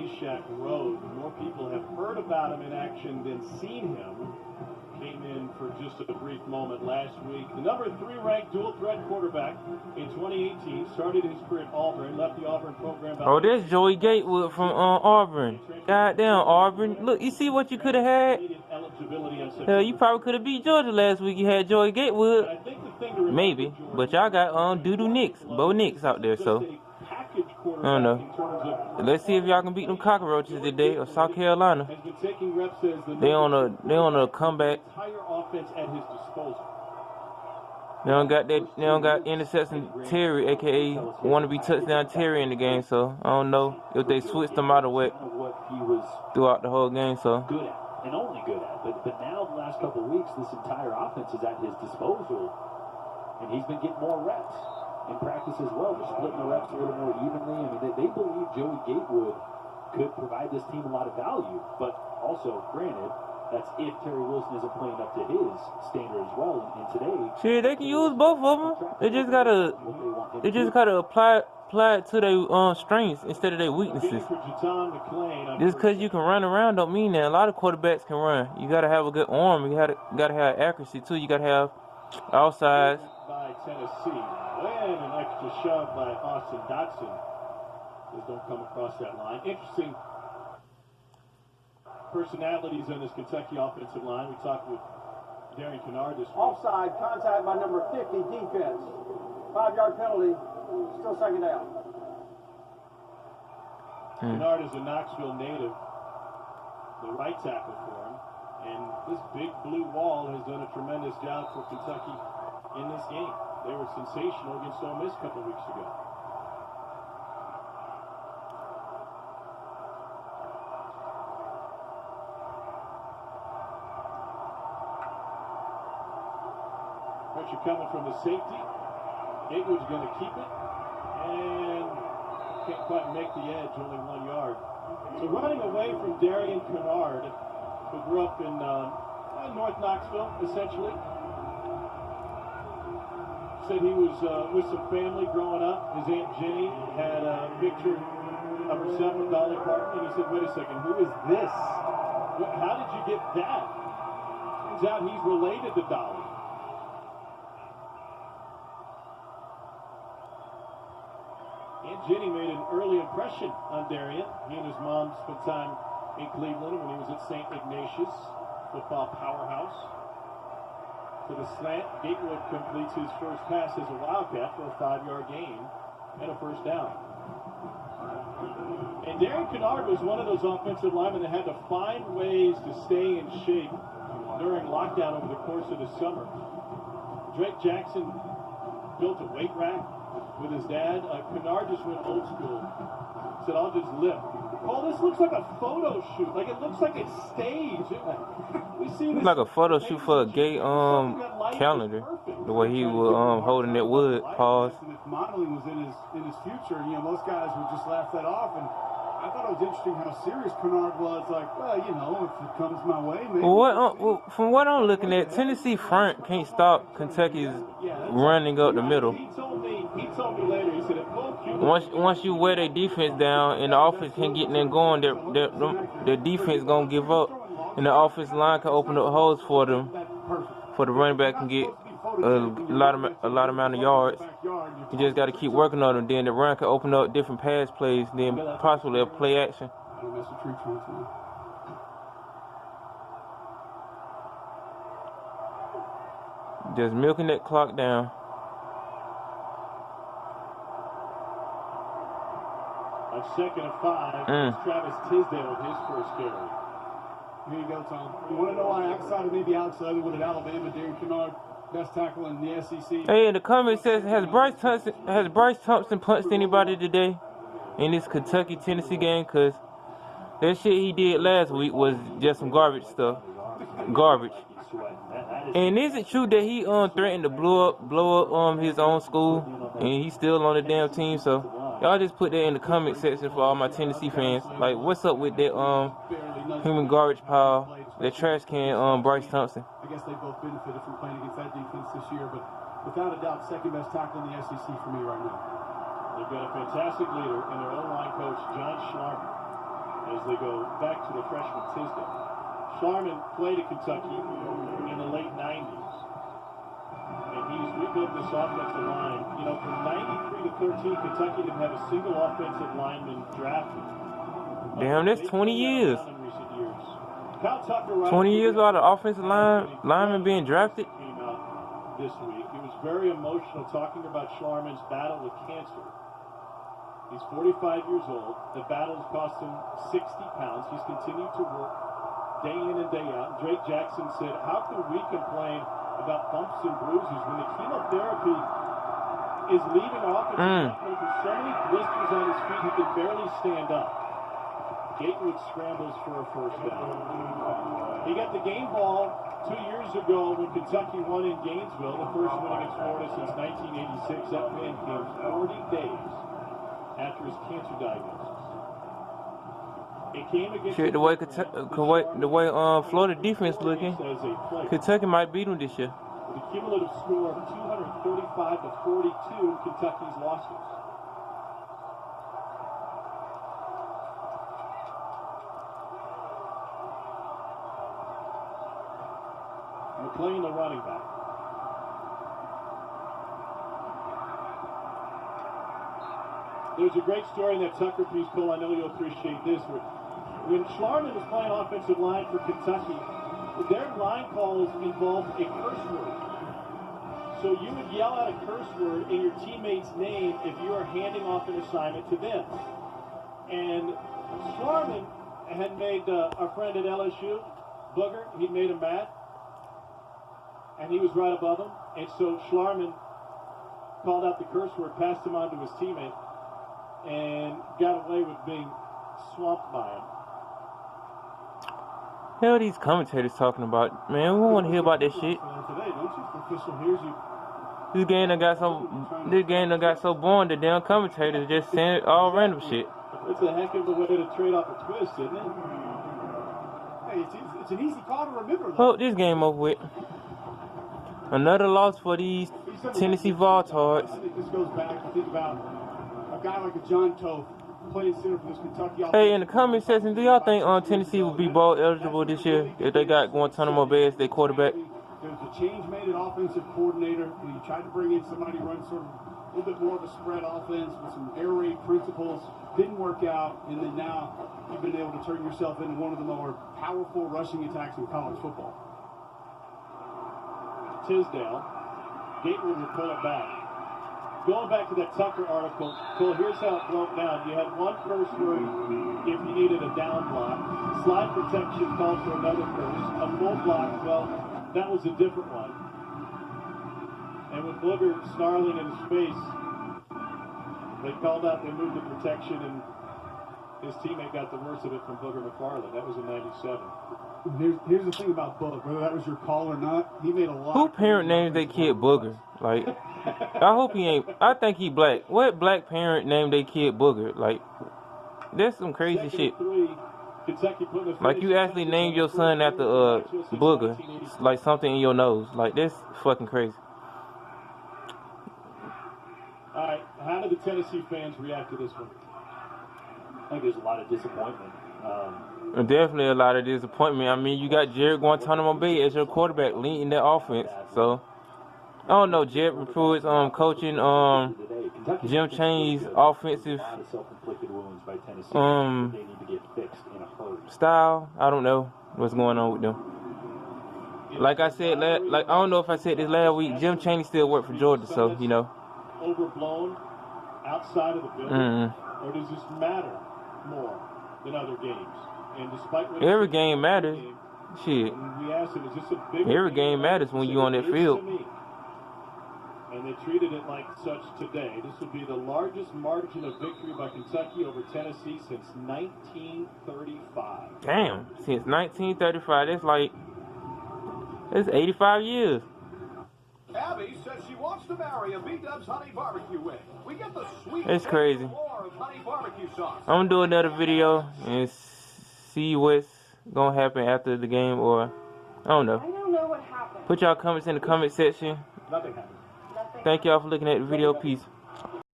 Meshack Road. More people have heard about him in action than seen him. Came in for just a brief moment last week. The number 3 ranked dual threat quarterback in 2018 started his career at Auburn, left the Auburn program. Oh, there's Joey Gatewood from Auburn. Goddamn, Auburn. Look, you see what you could have had? Hell, you probably could have beat Georgia last week. You had Joey Gatewood. Maybe. But y'all got Doodoo Nix, Bo Nix out there, so I don't know. Let's see if y'all can beat them cockroaches today or South Carolina. They on a comeback. They don't got interception Terry, aka wannabe touchdown Terry in the game, so I don't know if they switched him out of what he was throughout the whole game. So good at and only good at, but now the last couple of weeks, this entire offense is at his disposal, and he's been getting more reps in practice as well. They're splitting the reps a little more evenly. I mean, they believe Joey Gatewood could provide this team a lot of value, but also, granted, that's if Terry Wilson isn't playing up to his standard as well. And today, shit, they can use both of them. They just gotta apply it to their strengths instead of their weaknesses. Just because you can run around don't mean that. A lot of quarterbacks can run. You gotta have a good arm. You gotta have accuracy too. You gotta have outsides. By Tennessee, and an extra shove by Austin Dotson. Those don't come across that line. Interesting personalities on this Kentucky offensive line. We talked with Darian Kennard this week. Offside, contact by number 50, defense. 5-yard penalty, still second down. Kennard is a Knoxville native, the right tackle for him. And this big blue wall has done a tremendous job for Kentucky in this game. They were sensational against Ole Miss a couple of weeks ago. Pressure coming from the safety. Gatewood's going to keep it. And can't quite make the edge, only 1 yard. So running away from Darian Kennard, who grew up in North Knoxville, essentially. Said he was with some family growing up. His Aunt Jenny had a picture of herself with Dolly Parton, and he said, wait a second, who is this? How did you get that? Turns out he's related to Dolly. Aunt Jenny made an early impression on Darian. He and his mom spent time in Cleveland when he was at St. Ignatius, football powerhouse. To the slant, Gatewood completes his first pass as a Wildcat for a 5-yard gain and a first down. And Darian Kennard was one of those offensive linemen that had to find ways to stay in shape during lockdown over the course of the summer. Drake Jackson built a weight rack with his dad. Kennard just went old school. Said, I'll just lift. Oh, this looks like a photo shoot. Like it looks like it's staged. We see this like a photo shoot for a gay calendar. The way he was holding that wood. Pause. And if modeling was in his future, most guys would just laugh that off. And I thought it was interesting how serious Kennard was. Like, well, if it comes my way, maybe. Well, from what I'm looking at, Tennessee front can't stop Kentucky's running up the middle. He told me later, he said, once you wear their defense down and the offense can get them going, their defense gonna give up, and the offensive line can open up holes for them, for the running back can get a lot amount of yards. You just got to keep working on them. Then the run can open up different pass plays, then possibly a play action. Just milking that clock down. On 2nd and 5, Travis Tisdale with his first carry. Here you go, Tom. You want to know why outside of maybe outside with Alabama, Darian Kennard, best tackle in the SEC? Hey, in the comment says, has Bryce Thompson punched anybody today in this Kentucky-Tennessee game? Because that shit he did last week was just some garbage stuff. Garbage. And is it true that he threatened to blow up his own school and he's still on the damn team? So y'all just put that in the comment section for all my Tennessee fans. Like, what's up with that human garbage pile, that trash can Bryce Thompson? I guess they both benefited from playing against that defense this year, but without a doubt, second best tackle in the SEC for me right now. They've got a fantastic leader in their O-line coach, John Schlarman. as they go back to the freshman Tisdale. Schlarman played at Kentucky in the late 90s. And he's rebuilt this offensive line. You know, from 93 to 13, Kentucky didn't have a single offensive lineman drafted. Damn, that's 20 years. In recent years. Kyle Tucker, 20 years without an offensive lineman being drafted. Came out this week. He was very emotional talking about Schlarman's battle with cancer. He's 45 years old. The battle has cost him 60 pounds. He's continued to work day in and day out. Drake Jackson said, how can we complain about bumps and bruises when the chemotherapy is leaving off and with so many blisters on his feet he can barely stand up. Gatewood scrambles for a first down. He got the game ball 2 years ago when Kentucky won in Gainesville, the first win against Florida since 1986. That win came 40 days after his cancer diagnosis. It came against Shit, the way Florida defense looking, Kentucky might beat them this year. With a cumulative score of 235 to 42 in Kentucky's losses. McLean, the running back. There's a great story in that Tucker piece, Cole. I know you'll appreciate this. When Schlarman was playing offensive line for Kentucky, their line calls involved a curse word. So you would yell out a curse word in your teammate's name if you are handing off an assignment to them. And Schlarman had made our friend at LSU, Booger, he'd made him mad. And he was right above him. And so Schlarman called out the curse word, passed him on to his teammate, and got away with being swamped by him. Hell, these commentators talking about, man, we want to hear about this shit. This game done got so boring the damn commentators just saying all random shit. It's a heck of a way to trade off a twist, isn't it? Hey, it's an easy call to remember, though. Well, this game over with. Another loss for these Tennessee Voltards. I think this goes back to think about a guy like a John Toth playing center for this Kentucky offense. Hey, in the comment section, do y'all think Tennessee will be bowl eligible this year if they got Guantanamo Bay as their quarterback? There was a change made at offensive coordinator, and he tried to bring in somebody who runs sort of a little bit more of a spread offense with some air raid principles. Didn't work out, and then now you've been able to turn yourself into one of the more powerful rushing attacks in college football. Tisdale, Gatewood will pull it back. Going back to that Tucker article, Phil, here's how it broke down. You had one curse word if you needed a down block. Slide protection called for another curse. A full block, well, that was a different one. And with Booger snarling in his face, they called out, they moved the protection, and his teammate got the worst of it from Booger McFarland. That was in 97. Here's the thing about Boog, whether that was your call or not, he made a lot. Who parent named their kid Booger? Like, I hope he ain't. I think he black. What black parent named their kid Booger? Like, that's some crazy shit. Like, you actually named your son after Booger, like something in your nose. Like, that's fucking crazy. All right, how did the Tennessee fans react to this one? I think there's a lot of disappointment. Definitely a lot of disappointment. I mean, you got Jared Guantanamo Bay as your quarterback leading that offense. So, I don't know. Jared Pruitt's coaching Jim Chaney's offensive style. I don't know what's going on with them. Like I said, I don't know if I said this last week. Jim Chaney still worked for Georgia, so you know. Overblown outside of the building, or does this matter more than other games? And despite what every game matters. Shit. We asked him, is this a big every game matters when you on that field. And they treated it like such today. This would be the largest margin of victory by Kentucky over Tennessee since 1935. Damn, since 1935. That's 85 years. Abby says she wants to marry a B-Dubs honey barbecue wing. We get the sweet That's crazy. of honey barbecue sauce. I'm gonna do another video and see what's gonna happen after the game, or I don't know. I don't know what happened. Put y'all comments in the comment section. Nothing happened. Nothing. Thank y'all for looking at the video. Peace.